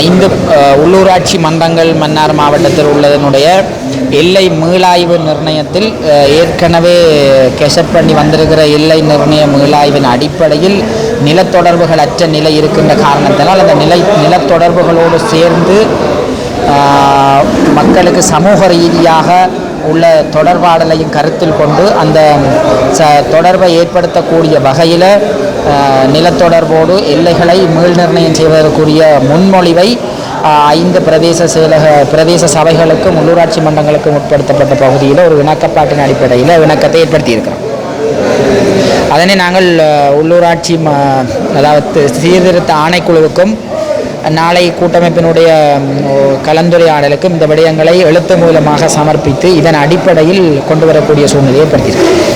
5 உள்ளூராட்சி மன்றங்கள் மன்னார் மாவட்டத்தில் உள்ளதனுடைய எல்லை மீளாய்வு நிர்ணயத்தில் ஏற்கனவே கெசட் பண்ணி வந்திருக்கிற எல்லை நிர்ணய மீளாய்வின் அடிப்படையில் நிலத்தொடர்புகள் அற்ற நிலை இருக்கின்ற காரணத்தினால் அந்த நிலத்தொடர்புகளோடு சேர்ந்து மக்களுக்கு சமூக ரீதியாக உள்ள தொடர்பாடலையும் கருத்தில் கொண்டு அந்த தொடர்பை ஏற்படுத்தக்கூடிய வகையில் நிலத்தொடர்போடு எல்லைகளை மீள் நிர்ணயம் செய்வதற்குரிய முன்மொழிவை 5 பிரதேச சபைகளுக்கும் உள்ளூராட்சி மன்றங்களுக்கும் உட்படுத்தப்பட்ட பகுதியில் ஒரு இணக்கப்பாட்டின் அடிப்படையில் இணக்கத்தை ஏற்படுத்தியிருக்கிறோம். அதனை நாங்கள் உள்ளூராட்சி அதாவது சீர்திருத்த ஆணைக்குழுவுக்கும் நாளை கூட்டமைப்பினுடைய கலந்துரையாடலுக்கும் இந்த விடயங்களை எழுத்து மூலமாக சமர்ப்பித்து இதன் அடிப்படையில் கொண்டு வரக்கூடிய சூழ்நிலையை ஏற்படுத்தியிருக்கிறோம்.